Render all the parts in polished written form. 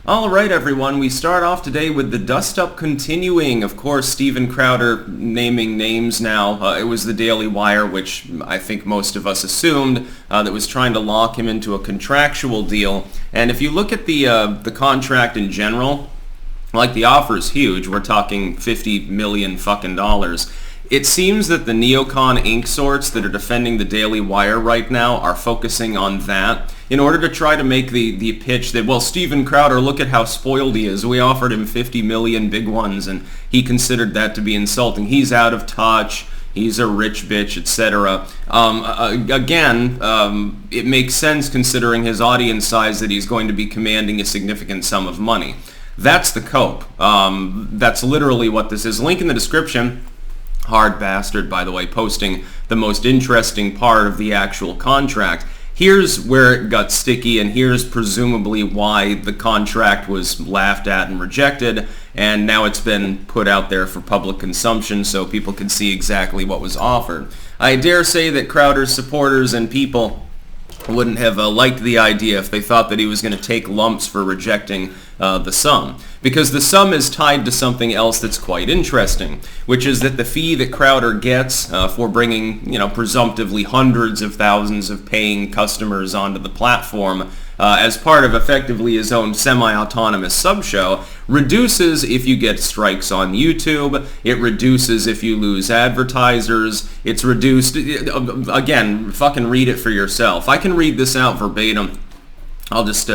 All right, everyone, we start off today with the dust-up continuing. Of course, Steven Crowder naming names now. It was the Dailywire, which I think most of us assumed, that was trying to lock him into a contractual deal. And if you look at the contract in general, like the offer is huge. We're talking $50 million fucking dollars. It seems that the neocon Inc. sorts that are defending the Daily Wire right now are focusing on that in order to try to make the pitch that, well, Steven Crowder, look at how spoiled he is. We offered him 50 million big ones, and he considered that to be insulting. He's out of touch. He's a rich bitch, etc. It makes sense considering his audience size that he's going to be commanding a significant sum of money. That's the cope. That's literally what this is. Link in the description. Hard bastard, by the way, posting the most interesting part of the actual contract. Here's where it got sticky, and here's presumably why the contract was laughed at and rejected, and now it's been put out there for public consumption so people can see exactly what was offered. I dare say that Crowder's supporters and people wouldn't have liked the idea if they thought that he was going to take lumps for rejecting the sum. Because the sum is tied to something else that's quite interesting, which is that the fee that Crowder gets for bringing, presumptively hundreds of thousands of paying customers onto the platform as part of effectively his own semi-autonomous sub-show reduces if you get strikes on YouTube. It reduces if you lose advertisers. It's reduced, again, fucking read it for yourself. I can read this out verbatim. I'll just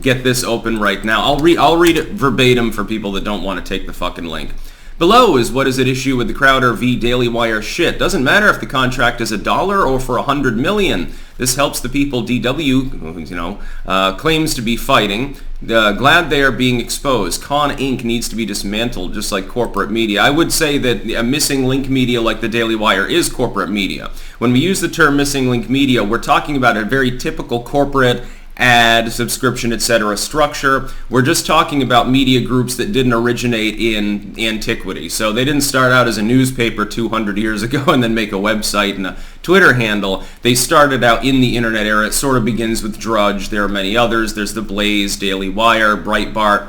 get this open right now. I'll read it verbatim for people that don't want to take the fucking link. Below is what is at issue with the Crowder v. Dailywire shit. Doesn't matter if the contract is $1 or for 100 million. This helps the people DW, claims to be fighting. Glad they are being exposed. Con Inc. needs to be dismantled, just like corporate media. I would say that a missing link media like the Daily Wire is corporate media. When we use the term missing link media, we're talking about a very typical corporate ad, subscription, etc. structure. We're just talking about media groups that didn't originate in antiquity. So they didn't start out as a newspaper 200 years ago and then make a website and a Twitter handle. They started out in the internet era. It sort of begins with Drudge. There are many others. There's The Blaze, Daily Wire, Breitbart,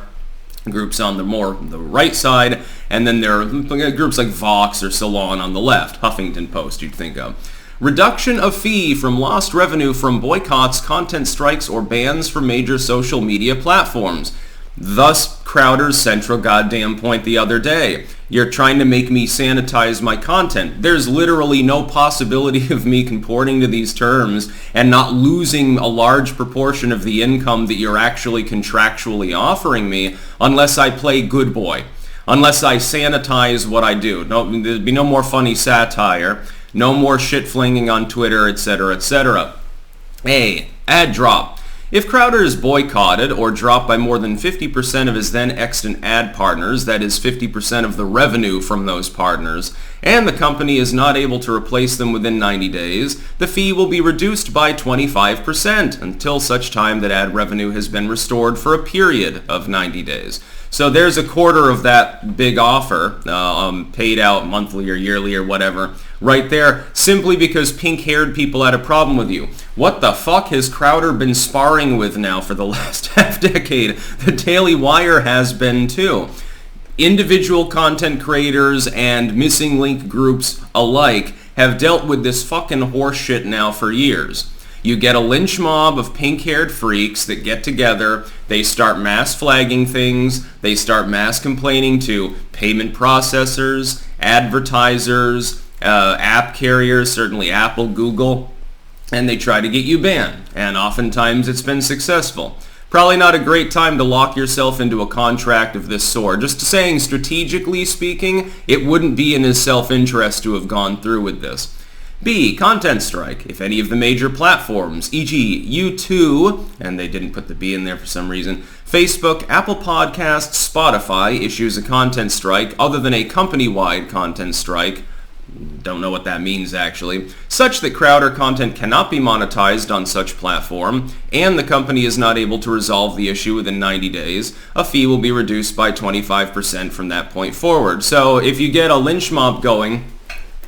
groups on the right side, and then there are groups like Vox or Salon on the left, Huffington Post you'd think of. Reduction of fee from lost revenue from boycotts, content strikes, or bans from major social media platforms. Thus, Crowder's central goddamn point the other day. You're trying to make me sanitize my content. There's literally no possibility of me comporting to these terms and not losing a large proportion of the income that you're actually contractually offering me unless I play good boy. Unless I sanitize what I do. There'd be no more funny satire. No more shit flinging on Twitter, etc., etc. A. Ad drop. If Crowder is boycotted or dropped by more than 50% of his then extant ad partners, that is 50% of the revenue from those partners, and the company is not able to replace them within 90 days, the fee will be reduced by 25% until such time that ad revenue has been restored for a period of 90 days. So there's a quarter of that big offer, paid out monthly or yearly or whatever, right there, simply because pink-haired people had a problem with you. What the fuck has Crowder been sparring with now for the last half-decade? The Daily Wire has been too. Individual content creators and missing link groups alike have dealt with this fucking horseshit now for years. You get a lynch mob of pink-haired freaks that get together, they start mass flagging things, they start mass complaining to payment processors, advertisers, app carriers, certainly Apple, Google, and they try to get you banned, and oftentimes it's been successful. Probably not a great time to lock yourself into a contract of this sort. Just saying, strategically speaking, it wouldn't be in his self-interest to have gone through with this. B. Content strike. If any of the major platforms, e.g. YouTube, and they didn't put the B in there for some reason, Facebook, Apple Podcasts, Spotify issues a content strike other than a company-wide content strike, don't know what that means actually, such that Crowder content cannot be monetized on such platform, and the company is not able to resolve the issue within 90 days, a fee will be reduced by 25% from that point forward. So if you get a lynch mob going,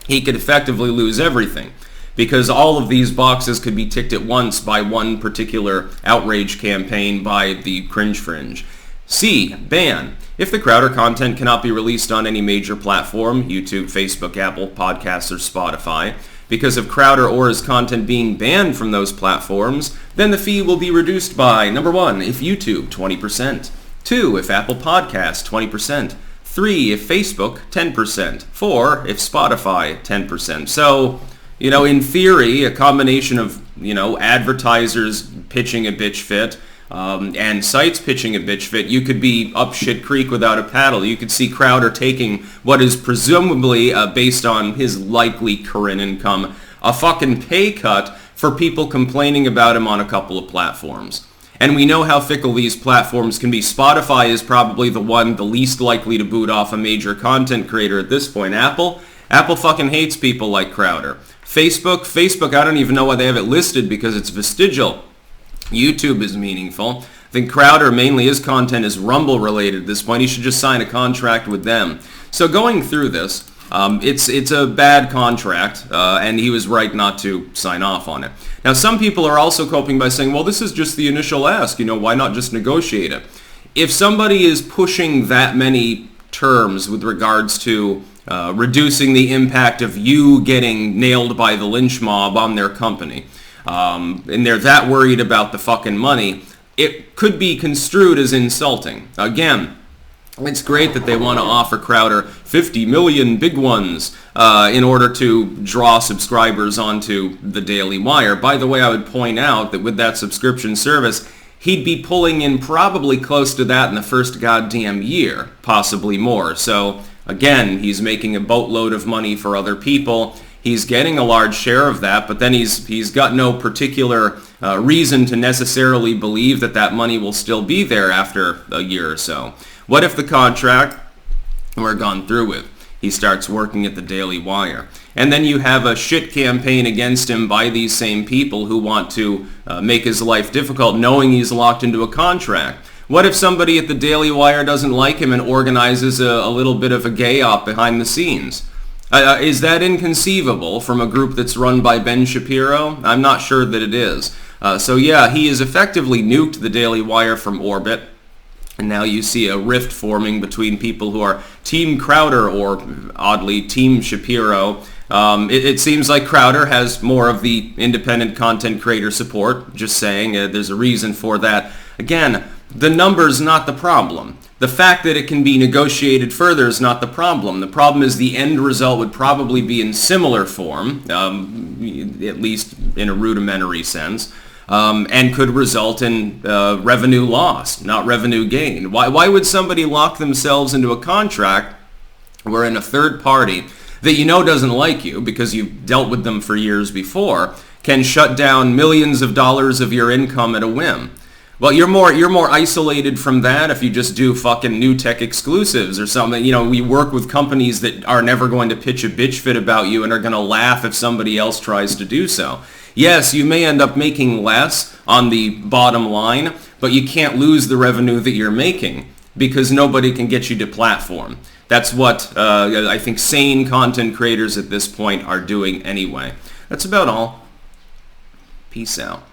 he could effectively lose everything, because all of these boxes could be ticked at once by one particular outrage campaign by the Cringe Fringe. C, ban. If the Crowder content cannot be released on any major platform, YouTube, Facebook, Apple, Podcasts, or Spotify, because of Crowder or his content being banned from those platforms, then the fee will be reduced by, number 1, if YouTube, 20%. 2, if Apple Podcasts, 20%. 3, if Facebook, 10%. 4, if Spotify, 10%. So, in theory, a combination of, advertisers pitching a bitch fit and sites pitching a bitch fit, you could be up shit creek without a paddle. You could see Crowder taking what is presumably, based on his likely current income, a fucking pay cut for people complaining about him on a couple of platforms. And we know how fickle these platforms can be. Spotify is probably the least likely to boot off a major content creator at this point. Apple fucking hates people like Crowder. Facebook, I don't even know why they have it listed because it's vestigial. YouTube is meaningful. I think Crowder, mainly his content is Rumble related at this point. He should just sign a contract with them. So going through this, it's a bad contract, and he was right not to sign off on it. Now, some people are also coping by saying, well, this is just the initial ask. Why not just negotiate it? If somebody is pushing that many terms with regards to reducing the impact of you getting nailed by the lynch mob on their company, and they're that worried about the fucking money, it could be construed as insulting. Again, it's great that they want to offer Crowder 50 million big ones in order to draw subscribers onto the Dailywire. By the way, I would point out that with that subscription service, he'd be pulling in probably close to that in the first goddamn year, possibly more. So again, he's making a boatload of money for other people. He's getting a large share of that, but then he's got no particular reason to necessarily believe that money will still be there after a year or so. What if the contract we're gone through with? He starts working at the Dailywire. And then you have a shit campaign against him by these same people who want to make his life difficult, knowing he's locked into a contract. What if somebody at the Dailywire doesn't like him and organizes a little bit of a gay-op behind the scenes? Is that inconceivable from a group that's run by Ben Shapiro? I'm not sure that it is. So yeah, he has effectively nuked the Dailywire from orbit. And now you see a rift forming between people who are Team Crowder or, oddly, Team Shapiro. It seems like Crowder has more of the independent content creator support. Just saying, there's a reason for that. Again, the number's not the problem. The fact that it can be negotiated further is not the problem. The problem is the end result would probably be in similar form, at least in a rudimentary sense. And could result in revenue loss, not revenue gain. Why would somebody lock themselves into a contract wherein a third party that doesn't like you because you've dealt with them for years before can shut down millions of dollars of your income at a whim? Well, you're more isolated from that if you just do fucking new tech exclusives or something. We work with companies that are never going to pitch a bitch fit about you and are going to laugh if somebody else tries to do so. Yes, you may end up making less on the bottom line, but you can't lose the revenue that you're making because nobody can get you to platform. That's what I think sane content creators at this point are doing anyway. That's about all. Peace out.